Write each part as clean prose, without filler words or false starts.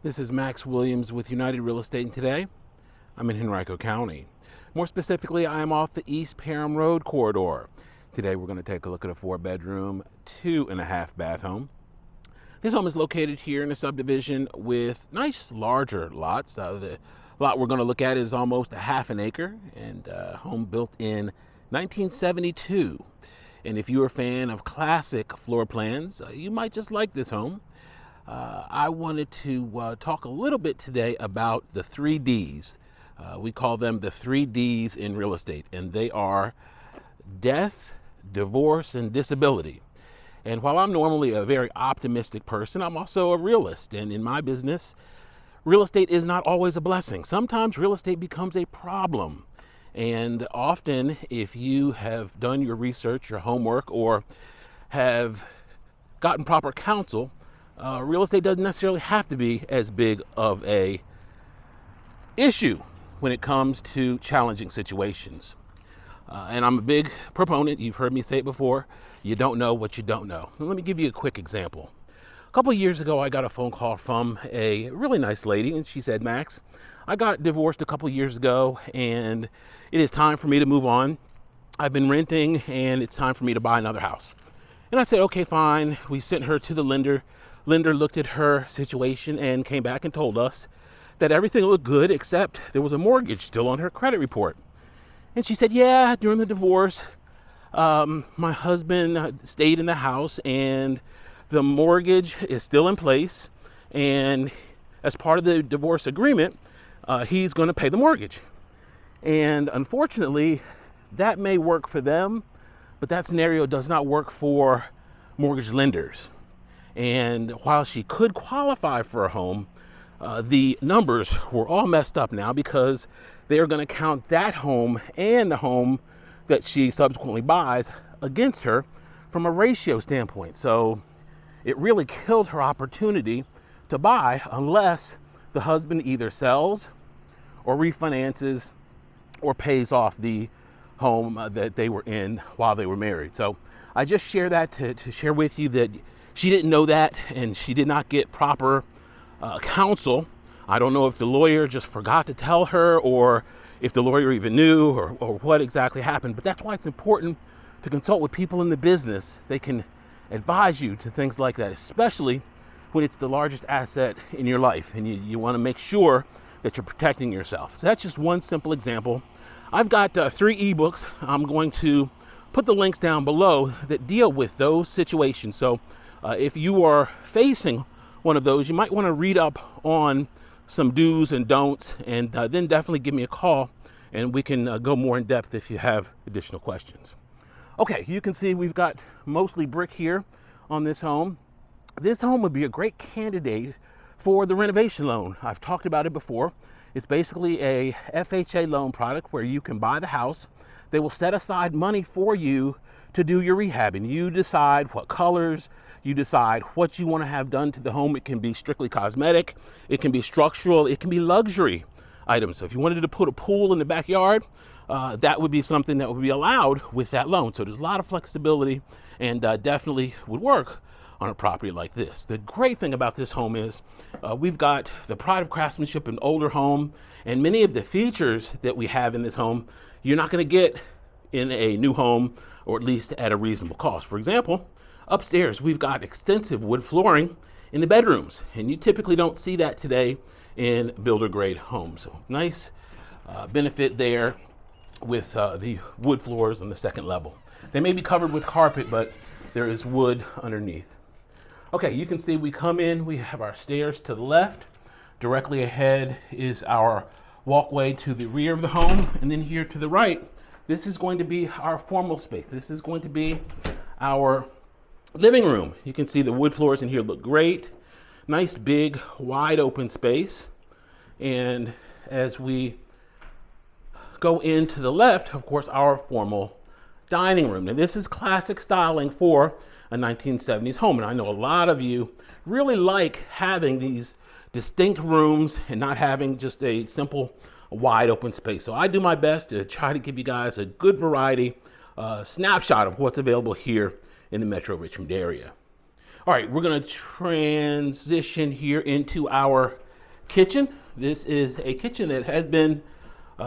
This is Max Williams with United Real Estate, and today I'm in Henrico County. More specifically, I am off the East Parham Road corridor. Today we're going to take a look at a 4-bedroom, 2.5-bath home. This home is located here in a subdivision with nice larger lots. The lot we're going to look at is almost a half an acre, and home built in 1972. And if you're a fan of classic floor plans, you might just like this home. I wanted to talk a little bit today about the 3Ds. We call them the 3Ds in real estate, and they are death, divorce, and disability. And while I'm normally a very optimistic person, I'm also a realist. And in my business, real estate is not always a blessing. Sometimes real estate becomes a problem. And often, if you have done your research, your homework, or have gotten proper counsel, real estate doesn't necessarily have to be as big of a issue when it comes to challenging situations. And I'm a big proponent, you've heard me say it before, you don't know what you don't know. Let me give you a quick example. A couple of years ago, I got a phone call from a really nice lady, and she said, Max, I got divorced a couple of years ago, and it is time for me to move on. I've been renting, and it's time for me to buy another house. And I said, okay, fine. We sent her to the lender. Lender looked at her situation and came back and told us that everything looked good except there was a mortgage still on her credit report. And she said, yeah, during the divorce, my husband stayed in the house and the mortgage is still in place. And as part of the divorce agreement, he's going to pay the mortgage. And unfortunately, that may work for them, but that scenario does not work for mortgage lenders. And while she could qualify for a home, the numbers were all messed up now because they are going to count that home and the home that she subsequently buys against her from a ratio standpoint. So it really killed her opportunity to buy unless the husband either sells or refinances or pays off the home that they were in while they were married. So I just share that to share with you that she didn't know that, and she did not get proper counsel. I don't know if the lawyer just forgot to tell her, or if the lawyer even knew, or what exactly happened. But that's why it's important to consult with people in the business. They can advise you to things like that, especially when it's the largest asset in your life, and you want to make sure that you're protecting yourself. So that's just one simple example. I've got 3 ebooks. I'm going to put the links down below that deal with those situations. So if you are facing one of those, you might want to read up on some do's and don'ts, and then definitely give me a call and we can go more in depth if you have additional questions. Okay, you can see we've got mostly brick here on this home. This home would be a great candidate for the renovation loan. I've talked about it before. It's basically a FHA loan product where you can buy the house. They will set aside money for you to do your rehab, and you decide what colors, you decide what you want to have done to the home. It can be strictly cosmetic, it can be structural, it can be luxury items. So if you wanted to put a pool in the backyard, that would be something that would be allowed with that loan. So there's a lot of flexibility, and definitely would work on a property like this. The great thing about this home is we've got the pride of craftsmanship, an older home, and many of the features that we have in this home you're not going to get in a new home, or at least at a reasonable cost. For example, upstairs we've got extensive wood flooring in the bedrooms, and you typically don't see that today in builder grade homes. So nice benefit there with the wood floors on the second level. They may be covered with carpet, but there is wood underneath. Okay, you can see we come in, we have our stairs to the left. Directly ahead is our walkway to the rear of the home, and then here to the right, this is going to be our formal space. This is going to be our living room. You can see the wood floors in here look great. Nice big wide open space. And as we go into the left, of course, our formal dining room. Now this is classic styling for a 1970s home, and I know a lot of you really like having these distinct rooms and not having just a simple wide open space. So I do my best to try to give you guys a good variety snapshot of what's available here in the Metro Richmond area. All right, we're going to transition here into our kitchen. This is a kitchen that has been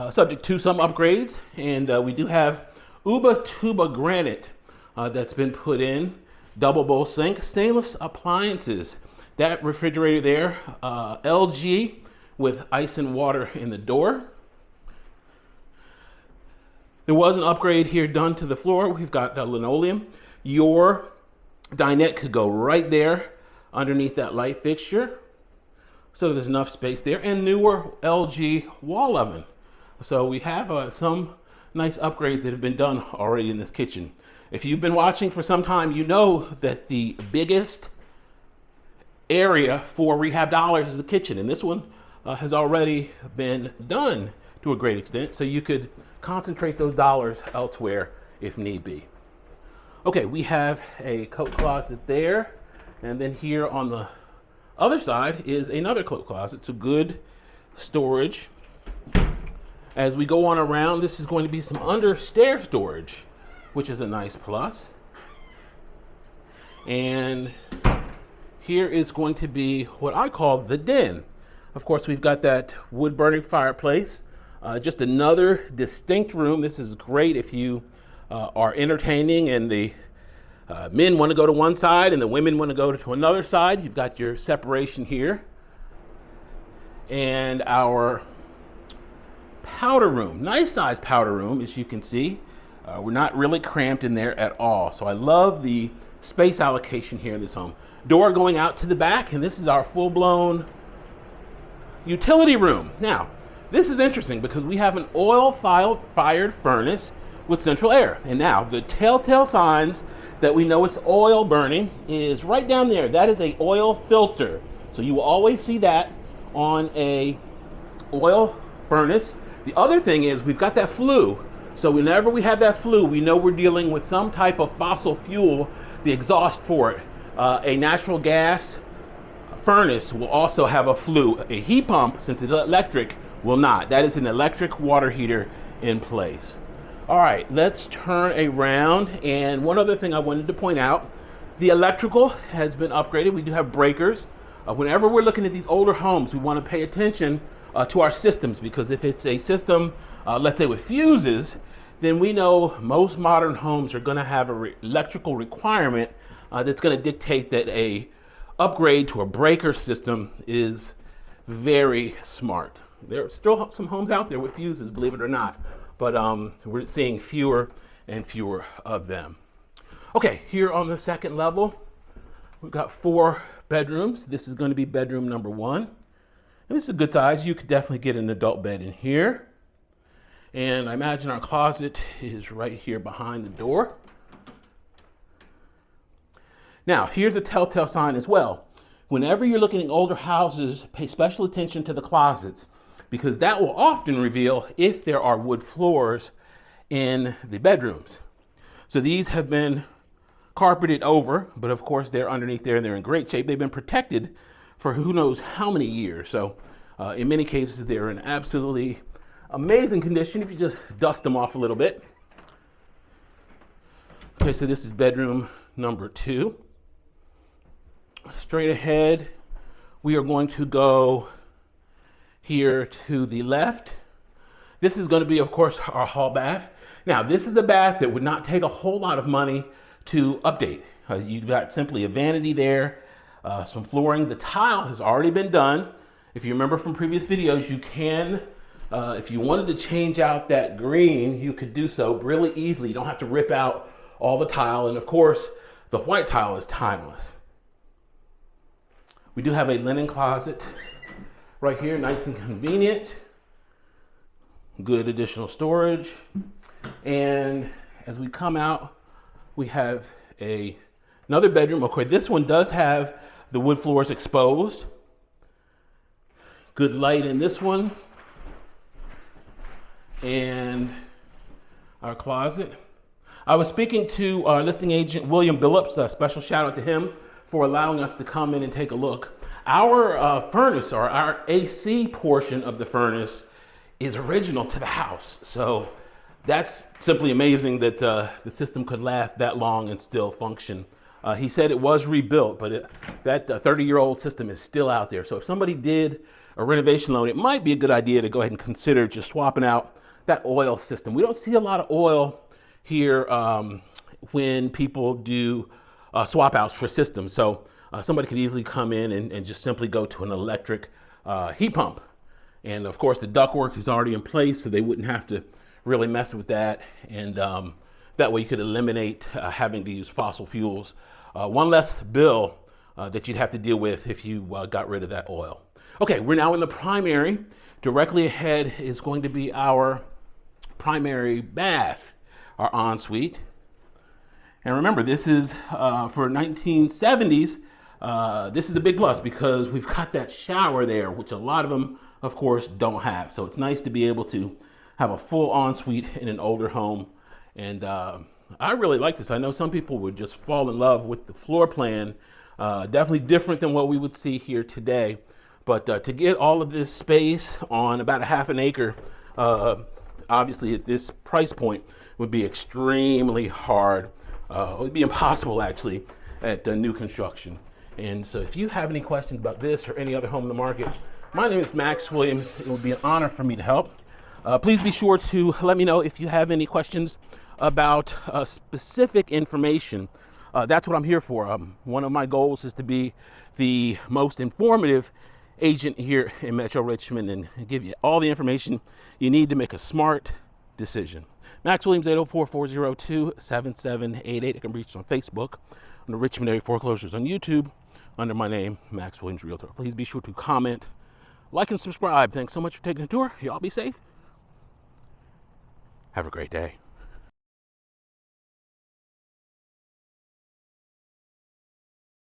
subject to some upgrades, and we do have Uba Tuba granite that's been put in, double bowl sink, stainless appliances. That refrigerator there, LG with ice and water in the door. There was an upgrade here done to the floor. We've got linoleum. Your dinette could go right there underneath that light fixture. So there's enough space there, and newer LG wall oven. So we have some nice upgrades that have been done already in this kitchen. If you've been watching for some time, you know that the biggest area for rehab dollars is the kitchen, and this one has already been done to a great extent, so you could concentrate those dollars elsewhere if need be. Okay, we have a coat closet there, and then here on the other side is another coat closet, so good storage. As we go on around, this is going to be some under stair storage, which is a nice plus. And here is going to be what I call the den. Of course, we've got that wood burning fireplace, just another distinct room. This is great if you are entertaining and the men want to go to one side and the women want to go to another side. You've got your separation here. And our powder room, nice size powder room, as you can see. We're not really cramped in there at all. So I love the space allocation here in this home. Door going out to the back, and this is our full-blown utility room. Now, this is interesting because we have an oil-fired furnace with central air. And now, the telltale signs that we know it's oil burning is right down there. That is an oil filter. So you will always see that on a oil furnace. The other thing is we've got that flue. So whenever we have that flue, we know we're dealing with some type of fossil fuel, the exhaust for it. A natural gas furnace will also have a flue. A heat pump, since it's electric, will not. That is an electric water heater in place. All right, let's turn around. And one other thing I wanted to point out, the electrical has been upgraded. We do have breakers. Whenever we're looking at these older homes, we want to pay attention to our systems, because if it's a system, let's say with fuses, then we know most modern homes are going to have an electrical requirement that's going to dictate that a upgrade to a breaker system is very smart. There are still some homes out there with fuses, believe it or not, but we're seeing fewer and fewer of them. Okay, here on the second level, we've got 4 bedrooms. This is going to be bedroom number 1. And this is a good size. You could definitely get an adult bed in here. And I imagine our closet is right here behind the door. Now, here's a telltale sign as well. Whenever you're looking at older houses, pay special attention to the closets, because that will often reveal if there are wood floors in the bedrooms. So these have been carpeted over, but of course they're underneath there and they're in great shape. They've been protected for who knows how many years. So in many cases, they're in absolutely amazing condition if you just dust them off a little bit. Okay, so this is bedroom number 2. Straight ahead, we are going to go here to the left. This is going to be, of course, our hall bath. Now, this is a bath that would not take a whole lot of money to update. You've got simply a vanity there, some flooring. The tile has already been done. If you remember from previous videos, you can, if you wanted to change out that green, you could do so really easily. You don't have to rip out all the tile. And of course, the white tile is timeless. We do have a linen closet right here, nice and convenient. Good additional storage. And as we come out, we have another bedroom. Okay, this one does have the wood floors exposed. Good light in this one. And our closet. I was speaking to our listing agent, William Billups. A special shout out to him for allowing us to come in and take a look. Our furnace, or our AC portion of the furnace, is original to the house. So that's simply amazing that the system could last that long and still function He said it was rebuilt, but that 30-year-old system is still out there. So if somebody did a renovation loan, it might be a good idea to go ahead and consider just swapping out that oil system. We don't see a lot of oil here when people do swap outs for systems. So somebody could easily come in and just simply go to an electric heat pump. And of course, the ductwork is already in place, so they wouldn't have to really mess with that. And that way you could eliminate having to use fossil fuels. One less bill that you'd have to deal with if you got rid of that oil. Okay, we're now in the primary. Directly ahead is going to be our primary bath, our ensuite. And remember, this is for 1970s. This is a big plus because we've got that shower there, which a lot of them, of course, don't have. So it's nice to be able to have a full ensuite in an older home. And I really like this. I know some people would just fall in love with the floor plan. Definitely different than what we would see here today. But to get all of this space on about a half an acre, obviously at this price point, would be extremely hard. It would be impossible, actually, at new construction. And so if you have any questions about this or any other home in the market, my name is Max Williams. It would be an honor for me to help. Please be sure to let me know if you have any questions about specific information. That's what I'm here for. One of my goals is to be the most informative agent here in Metro Richmond and give you all the information you need to make a smart decision. Max Williams, 804-402-7788. You can reach us on Facebook, on the Richmond Area Foreclosures on YouTube, under my name, Max Williams Realtor. Please be sure to comment, like, and subscribe. Thanks so much for taking the tour. Y'all be safe. Have a great day.